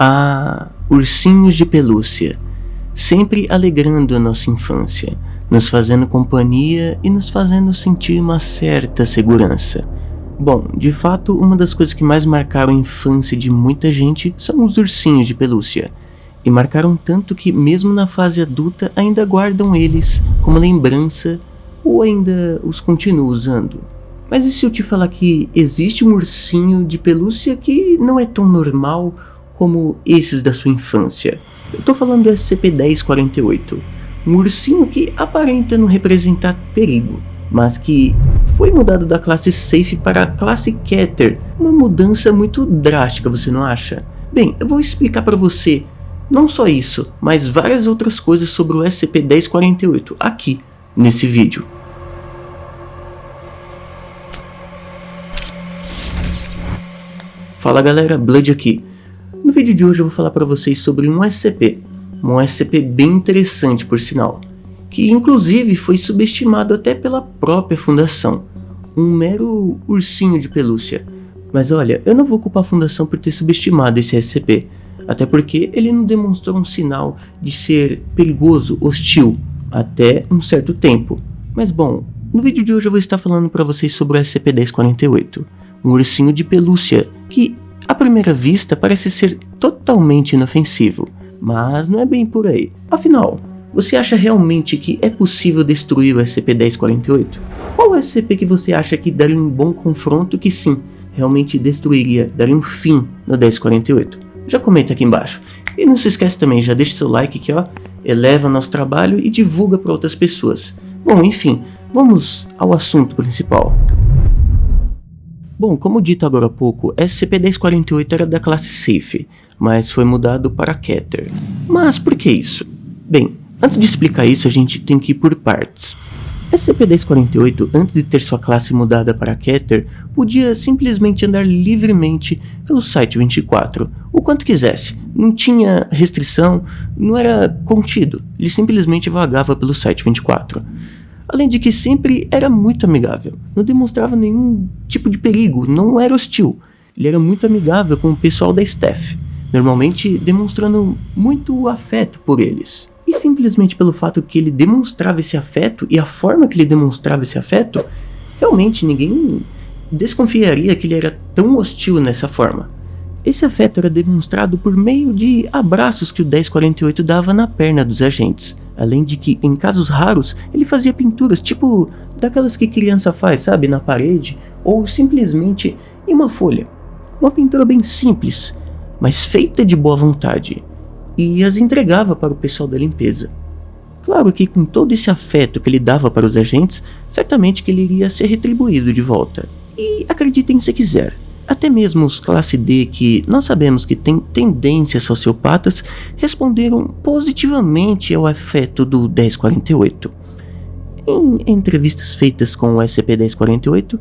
Ah, ursinhos de pelúcia, sempre alegrando a nossa infância, nos fazendo companhia e nos fazendo sentir uma certa segurança. Bom, de fato, uma das coisas que mais marcaram a infância de muita gente são os ursinhos de pelúcia. E marcaram tanto que mesmo na fase adulta ainda guardam eles como lembrança ou ainda os continuam usando. Mas e se eu te falar que existe um ursinho de pelúcia que não é tão normal como esses da sua infância? Eu tô falando do SCP-1048, um ursinho que aparenta não representar perigo, mas que foi mudado da classe Safe para a classe Keter, uma mudança muito drástica, você não acha? Bem, eu vou explicar para você não só isso, mas várias outras coisas sobre o SCP-1048 aqui nesse vídeo. Fala galera, Blood aqui. No vídeo de hoje eu vou falar para vocês sobre um SCP bem interessante por sinal, que inclusive foi subestimado até pela própria fundação, um mero ursinho de pelúcia. Mas olha, eu não vou culpar a fundação por ter subestimado esse SCP, até porque ele não demonstrou um sinal de ser perigoso, hostil, até um certo tempo. Mas bom, no vídeo de hoje eu vou estar falando para vocês sobre o SCP-1048, um ursinho de pelúcia que, à primeira vista, parece ser totalmente inofensivo, mas não é bem por aí. Afinal, você acha realmente que é possível destruir o SCP-1048? Qual SCP que você acha que daria um bom confronto que sim, realmente destruiria, daria um fim no 1048? Já comenta aqui embaixo. E não se esquece também, já deixa seu like aqui, ó, eleva nosso trabalho e divulga para outras pessoas. Bom, enfim, vamos ao assunto principal. Bom, como dito agora há pouco, SCP-1048 era da classe Safe, mas foi mudado para Keter. Mas por que isso? Bem, antes de explicar isso, a gente tem que ir por partes. SCP-1048, antes de ter sua classe mudada para Keter, podia simplesmente andar livremente pelo Site-24, o quanto quisesse. Não tinha restrição, não era contido, ele simplesmente vagava pelo Site-24. Além de que sempre era muito amigável, não demonstrava nenhum tipo de perigo, não era hostil. Ele era muito amigável com o pessoal da staff, normalmente demonstrando muito afeto por eles. E simplesmente pelo fato que ele demonstrava esse afeto e a forma que ele demonstrava esse afeto, realmente ninguém desconfiaria que ele era tão hostil nessa forma. Esse afeto era demonstrado por meio de abraços que o 1048 dava na perna dos agentes, além de que, em casos raros, ele fazia pinturas tipo daquelas que criança faz, sabe, na parede, ou simplesmente em uma folha. Uma pintura bem simples, mas feita de boa vontade, e as entregava para o pessoal da limpeza. Claro que com todo esse afeto que ele dava para os agentes, certamente que ele iria ser retribuído de volta. E acreditem se quiser, até mesmo os classe D, que nós sabemos que têm tendências sociopatas, responderam positivamente ao afeto do 1048. Em entrevistas feitas com o SCP-1048,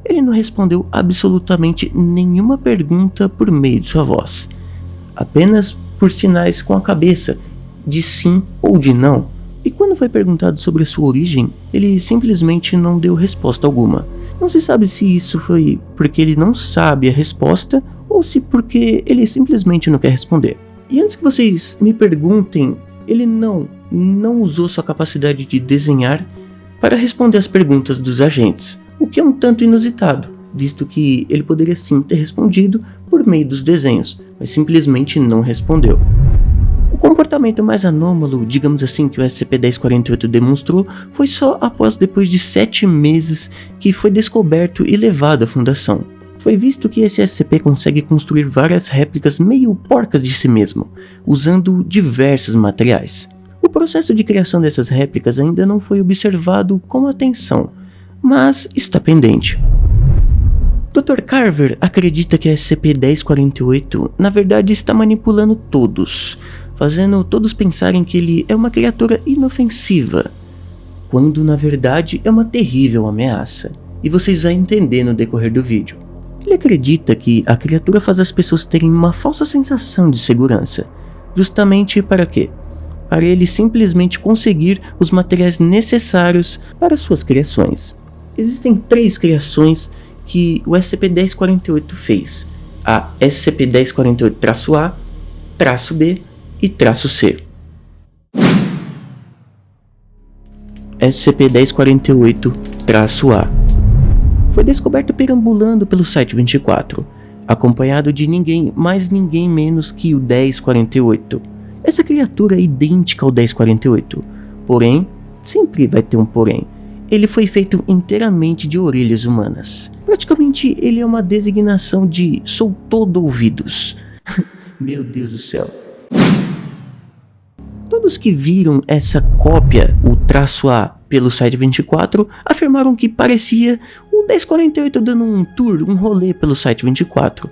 ele não respondeu absolutamente nenhuma pergunta por meio de sua voz, apenas por sinais com a cabeça, de sim ou de não. E quando foi perguntado sobre a sua origem, ele simplesmente não deu resposta alguma. Não se sabe se isso foi porque ele não sabe a resposta ou se porque ele simplesmente não quer responder. E antes que vocês me perguntem, ele não usou sua capacidade de desenhar para responder as perguntas dos agentes, o que é um tanto inusitado, visto que ele poderia sim ter respondido por meio dos desenhos, mas simplesmente não respondeu. O comportamento mais anômalo, digamos assim, que o SCP-1048 demonstrou foi só depois de 7 meses que foi descoberto e levado à fundação. Foi visto que esse SCP consegue construir várias réplicas meio porcas de si mesmo, usando diversos materiais. O processo de criação dessas réplicas ainda não foi observado com atenção, mas está pendente. Dr. Carver acredita que a SCP-1048 na verdade está manipulando todos, fazendo todos pensarem que ele é uma criatura inofensiva, quando na verdade é uma terrível ameaça, e vocês vão entender no decorrer do vídeo. Ele acredita que a criatura faz as pessoas terem uma falsa sensação de segurança, justamente para quê? Para ele simplesmente conseguir os materiais necessários para suas criações. Existem 3 criações que o SCP-1048 fez: a SCP-1048-A, -B e -C. SCP-1048-A foi descoberto perambulando pelo Site-24, acompanhado de ninguém menos que o 1048. Essa criatura é idêntica ao 1048, porém, sempre vai ter um porém. Ele foi feito inteiramente de orelhas humanas. Praticamente ele é uma designação de "sou todo ouvidos". Meu Deus do céu. Todos que viram essa cópia, o -A, pelo Site-24, afirmaram que parecia o 1048 dando um tour, um rolê pelo Site-24.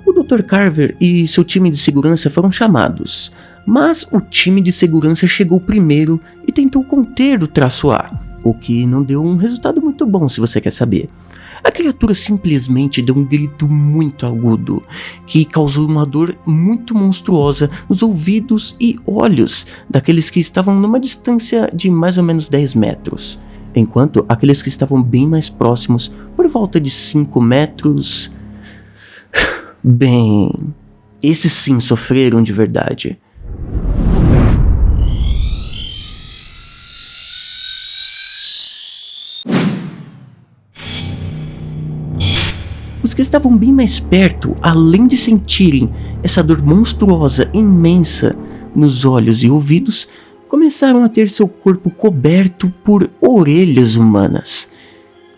O Dr. Carver e seu time de segurança foram chamados, mas o time de segurança chegou primeiro e tentou conter o -A, o que não deu um resultado muito bom, se você quer saber. A criatura simplesmente deu um grito muito agudo, que causou uma dor muito monstruosa nos ouvidos e olhos daqueles que estavam numa distância de mais ou menos 10 metros, enquanto aqueles que estavam bem mais próximos, por volta de 5 metros... Bem, esses sim sofreram de verdade. Os que estavam bem mais perto, além de sentirem essa dor monstruosa, imensa, nos olhos e ouvidos, começaram a ter seu corpo coberto por orelhas humanas.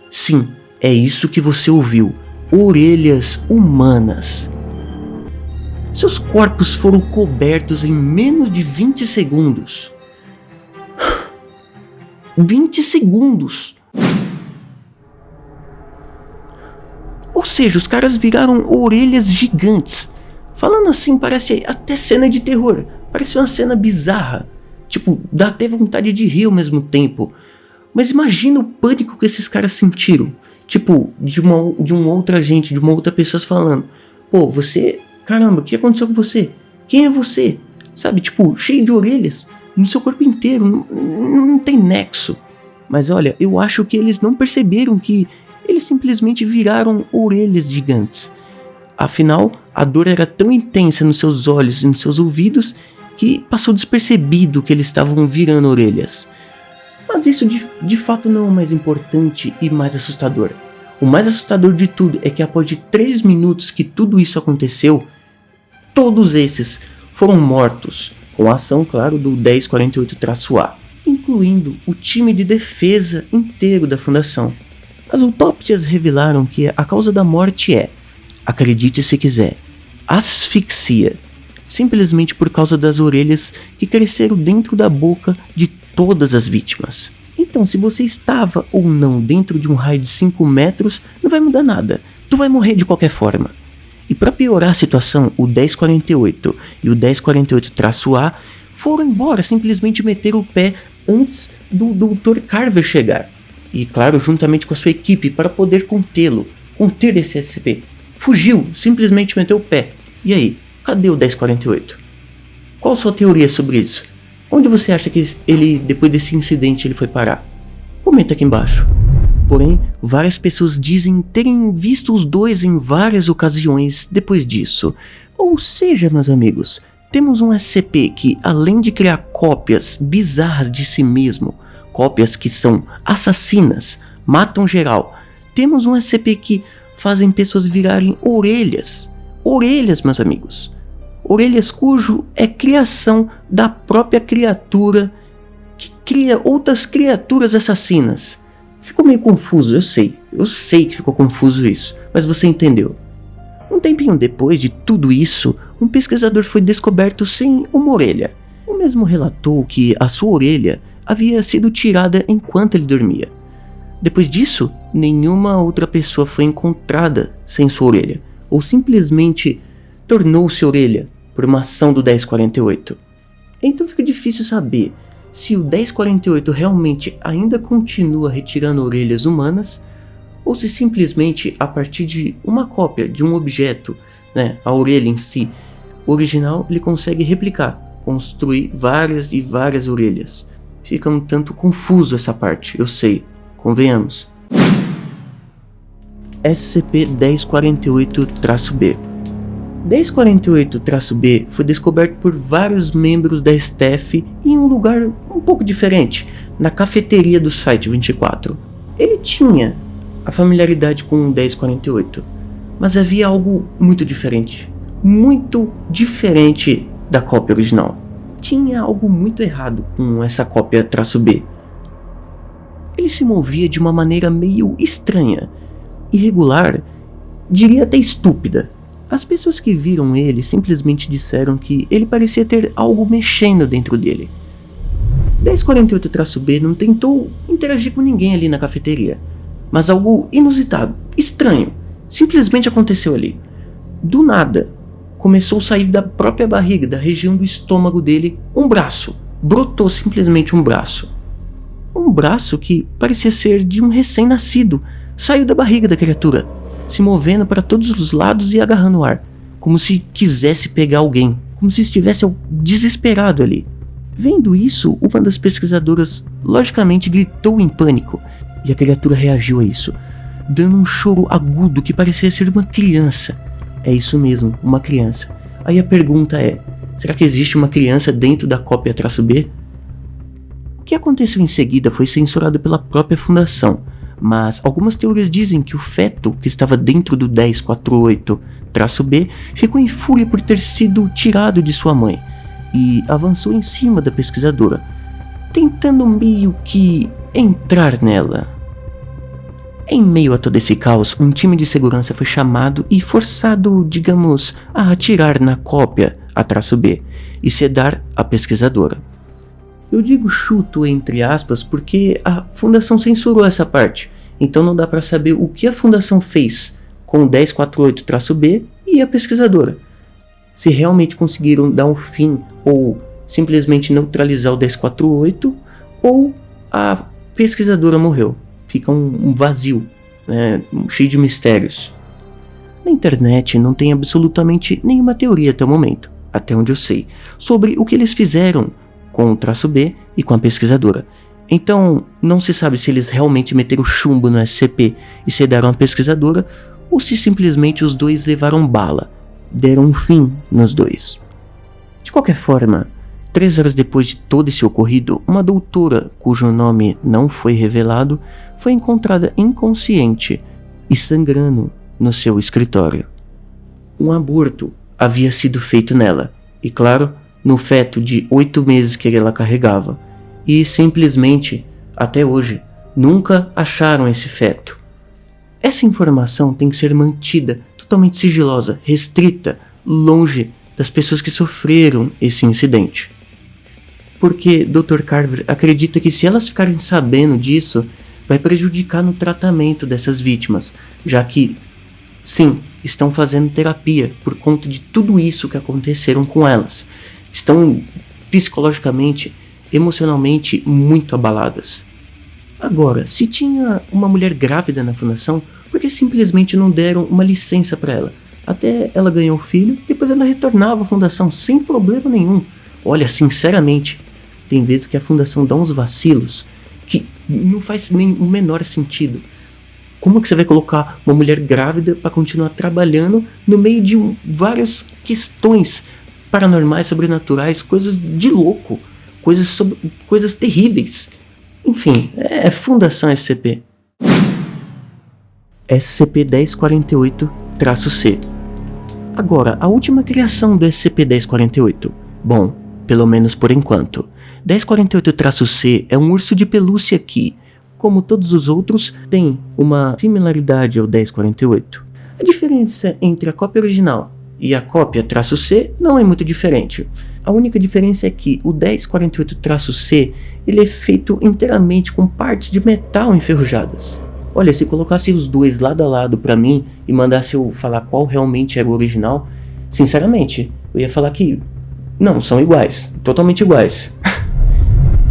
Sim, é isso que você ouviu, orelhas humanas. Seus corpos foram cobertos em menos de 20 segundos. 20 segundos! Ou seja, os caras viraram orelhas gigantes. Falando assim, parece até cena de terror. Parece uma cena bizarra. Tipo, dá até vontade de rir ao mesmo tempo. Mas imagina o pânico que esses caras sentiram. Tipo, de uma outra gente, de uma outra pessoa falando: pô, você... Caramba, o que aconteceu com você? Quem é você? Sabe, tipo, cheio de orelhas no seu corpo inteiro. Não tem nexo. Mas olha, eu acho que eles não perceberam que eles simplesmente viraram orelhas gigantes. Afinal, a dor era tão intensa nos seus olhos e nos seus ouvidos que passou despercebido que eles estavam virando orelhas. Mas isso de fato não é o mais importante e mais assustador. O mais assustador de tudo é que após de 3 minutos que tudo isso aconteceu, todos esses foram mortos, com a ação, claro, do 1048-A, incluindo o time de defesa inteiro da fundação. As autópsias revelaram que a causa da morte é, acredite se quiser, asfixia, simplesmente por causa das orelhas que cresceram dentro da boca de todas as vítimas. Então, se você estava ou não dentro de um raio de 5 metros, não vai mudar nada, tu vai morrer de qualquer forma. E para piorar a situação, o 1048 e o 1048-A foram embora, simplesmente meteram o pé antes do Dr. Carver chegar. E claro, juntamente com a sua equipe, para poder conter esse SCP. Fugiu, simplesmente meteu o pé. E aí, cadê o 1048? Qual a sua teoria sobre isso? Onde você acha que ele, depois desse incidente, ele foi parar? Comenta aqui embaixo. Porém, várias pessoas dizem terem visto os dois em várias ocasiões depois disso. Ou seja, meus amigos, temos um SCP que, além de criar cópias bizarras de si mesmo, cópias que são assassinas, matam geral, temos um SCP que fazem pessoas virarem orelhas. Orelhas, meus amigos. Orelhas cujo é criação da própria criatura que cria outras criaturas assassinas. Ficou meio confuso, eu sei que ficou confuso isso, mas você entendeu. Um tempinho depois de tudo isso, um pesquisador foi descoberto sem uma orelha. O mesmo relatou que a sua orelha havia sido tirada enquanto ele dormia. Depois disso, nenhuma outra pessoa foi encontrada sem sua orelha, ou simplesmente tornou-se orelha por uma ação do 1048. Então fica difícil saber se o 1048 realmente ainda continua retirando orelhas humanas, ou se simplesmente a partir de uma cópia de um objeto, a orelha em si, original, ele consegue replicar, construir várias e várias orelhas. Fica um tanto confuso essa parte, eu sei, convenhamos. SCP-1048-B. 1048-B foi descoberto por vários membros da staff em um lugar um pouco diferente, na cafeteria do Site 24. Ele tinha a familiaridade com o 1048, mas havia algo muito diferente da cópia original. Tinha algo muito errado com essa cópia -B. Ele se movia de uma maneira meio estranha, irregular, diria até estúpida. As pessoas que viram ele simplesmente disseram que ele parecia ter algo mexendo dentro dele. 1048-B não tentou interagir com ninguém ali na cafeteria, mas algo inusitado, estranho, simplesmente aconteceu ali. Do nada, começou a sair da própria barriga, da região do estômago dele, um braço. Brotou simplesmente um braço. Um braço que parecia ser de um recém-nascido. Saiu da barriga da criatura, se movendo para todos os lados e agarrando o ar, como se quisesse pegar alguém, como se estivesse desesperado ali. Vendo isso, uma das pesquisadoras logicamente gritou em pânico, e a criatura reagiu a isso, dando um choro agudo que parecia ser uma criança. É isso mesmo, uma criança. Aí a pergunta é, será que existe uma criança dentro da cópia -B? O que aconteceu em seguida foi censurado pela própria fundação, mas algumas teorias dizem que o feto que estava dentro do 1048-B ficou em fúria por ter sido tirado de sua mãe e avançou em cima da pesquisadora, tentando meio que entrar nela. Em meio a todo esse caos, um time de segurança foi chamado e forçado, digamos, a atirar na cópia -B e sedar a pesquisadora. Eu digo chuto entre aspas porque a fundação censurou essa parte, então não dá para saber o que a fundação fez com o 1048-B e a pesquisadora. Se realmente conseguiram dar um fim ou simplesmente neutralizar o 1048 ou a pesquisadora morreu. Fica um vazio, né, cheio de mistérios. Na internet não tem absolutamente nenhuma teoria até o momento, até onde eu sei, sobre o que eles fizeram com o -B e com a pesquisadora. Então, não se sabe se eles realmente meteram chumbo no SCP e sedaram a pesquisadora, ou se simplesmente os dois levaram bala, deram um fim nos dois. De qualquer forma, 3 horas depois de todo esse ocorrido, uma doutora, cujo nome não foi revelado, foi encontrada inconsciente e sangrando no seu escritório. Um aborto havia sido feito nela, e claro, no feto de 8 meses que ela carregava, e simplesmente, até hoje, nunca acharam esse feto. Essa informação tem que ser mantida totalmente sigilosa, restrita, longe das pessoas que sofreram esse incidente. Porque Dr. Carver acredita que se elas ficarem sabendo disso, vai prejudicar no tratamento dessas vítimas, já que, sim, estão fazendo terapia por conta de tudo isso que aconteceram com elas. Estão psicologicamente, emocionalmente muito abaladas. Agora, se tinha uma mulher grávida na fundação, por que simplesmente não deram uma licença para ela? Até ela ganhar o filho, depois ela retornava à fundação sem problema nenhum. Olha, sinceramente, tem vezes que a fundação dá uns vacilos que não faz nem o menor sentido. Como que você vai colocar uma mulher grávida para continuar trabalhando no meio de várias questões paranormais, sobrenaturais, coisas de louco, coisas terríveis? Enfim, é Fundação SCP. SCP-1048-C. Agora, a última criação do SCP-1048. Bom, pelo menos por enquanto. 1048-C é um urso de pelúcia que, como todos os outros, tem uma similaridade ao 1048. A diferença entre a cópia original e a cópia -C não é muito diferente. A única diferença é que o 1048-C ele é feito inteiramente com partes de metal enferrujadas. Olha, se colocasse os dois lado a lado pra mim e mandasse eu falar qual realmente era o original, sinceramente, eu ia falar que não, são iguais, totalmente iguais.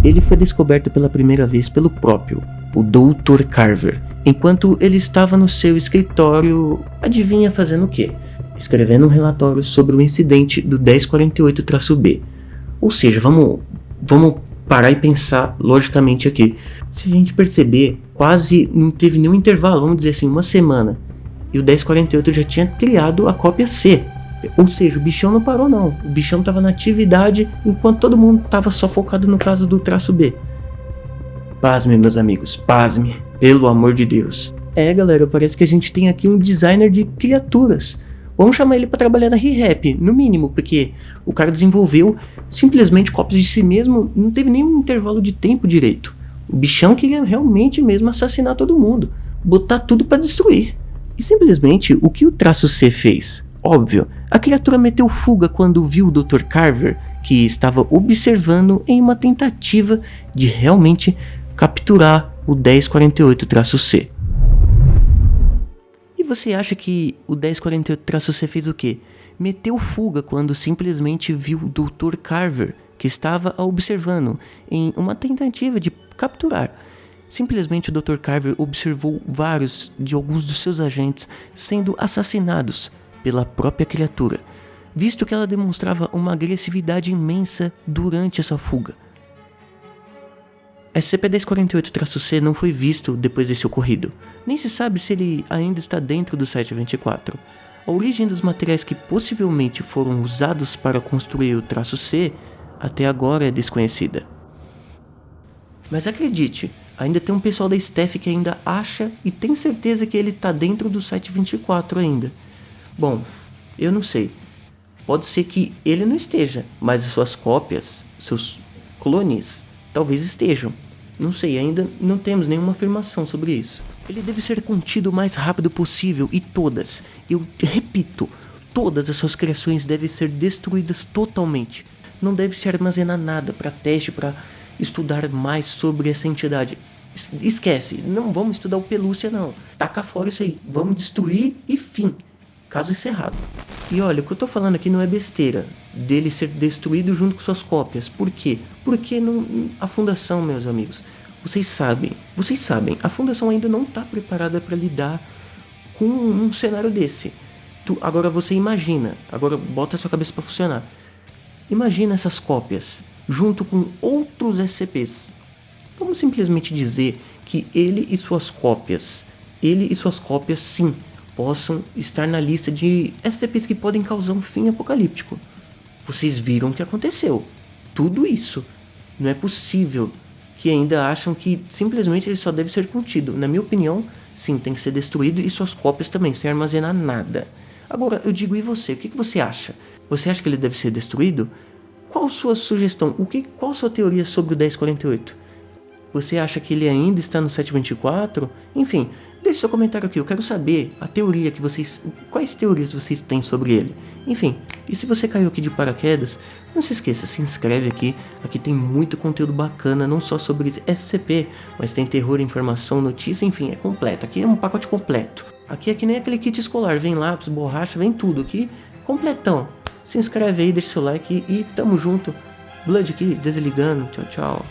Ele foi descoberto pela primeira vez pelo próprio, o Dr. Carver, enquanto ele estava no seu escritório, adivinha fazendo o quê? Escrevendo um relatório sobre o incidente do 1048-B. Ou seja, vamos parar e pensar logicamente aqui. Se a gente perceber, quase não teve nenhum intervalo, vamos dizer assim, uma semana. E o 1048 já tinha criado a cópia C. Ou seja, o bichão não parou não, o bichão tava na atividade enquanto todo mundo tava só focado no caso do traço B. Pasme, meus amigos, pasme, pelo amor de Deus. Galera, parece que a gente tem aqui um designer de criaturas. Vamos chamar ele pra trabalhar na ReHap, no mínimo, porque o cara desenvolveu simplesmente cópias de si mesmo, não teve nenhum intervalo de tempo direito. O bichão queria realmente mesmo assassinar todo mundo, botar tudo pra destruir. E simplesmente, o que o traço C fez? Óbvio, a criatura meteu fuga quando viu o Dr. Carver, que estava observando em uma tentativa de realmente capturar o 1048-C. E você acha que o 1048-C fez o quê? Meteu fuga quando simplesmente viu o Dr. Carver, que estava observando em uma tentativa de capturar. Simplesmente o Dr. Carver observou alguns dos seus agentes sendo assassinados pela própria criatura, visto que ela demonstrava uma agressividade imensa durante essa fuga. SCP-1048-C não foi visto depois desse ocorrido, nem se sabe se ele ainda está dentro do Site-24. A origem dos materiais que possivelmente foram usados para construir o traço C até agora é desconhecida. Mas acredite, ainda tem um pessoal da staff que ainda acha e tem certeza que ele está dentro do Site-24 ainda. Bom, eu não sei. Pode ser que ele não esteja, mas as suas cópias, seus clones, talvez estejam. Não sei, ainda não temos nenhuma afirmação sobre isso. Ele deve ser contido o mais rápido possível e todas, eu repito, todas as suas criações devem ser destruídas totalmente. Não deve se armazenar nada para teste, para estudar mais sobre essa entidade. Esquece, não vamos estudar o pelúcia não. Taca fora isso aí, vamos destruir e fim. Caso encerrado. E olha, o que eu tô falando aqui não é besteira dele ser destruído junto com suas cópias. Por quê? Porque a fundação, meus amigos, vocês sabem, a fundação ainda não tá preparada para lidar com um cenário desse. Agora você imagina, agora bota a sua cabeça para funcionar. Imagina essas cópias junto com outros SCPs. Vamos simplesmente dizer que ele e suas cópias sim, possam estar na lista de SCPs que podem causar um fim apocalíptico. Vocês viram o que aconteceu. Tudo isso. Não é possível que ainda acham que simplesmente ele só deve ser contido. Na minha opinião, sim, tem que ser destruído e suas cópias também, sem armazenar nada. Agora, eu digo, e você? O que você acha? Você acha que ele deve ser destruído? Qual sua sugestão? Qual sua teoria sobre o 1048? Você acha que ele ainda está no 724? Enfim, deixe seu comentário aqui, eu quero saber a teoria que quais teorias vocês têm sobre ele. Enfim, e se você caiu aqui de paraquedas, não se esqueça, se inscreve aqui tem muito conteúdo bacana, não só sobre SCP, mas tem terror, informação, notícia, enfim, é completo, aqui é um pacote completo. Aqui é que nem aquele kit escolar, vem lápis, borracha, vem tudo aqui, completão. Se inscreve aí, deixa seu like e tamo junto. Blood aqui, desligando, tchau, tchau.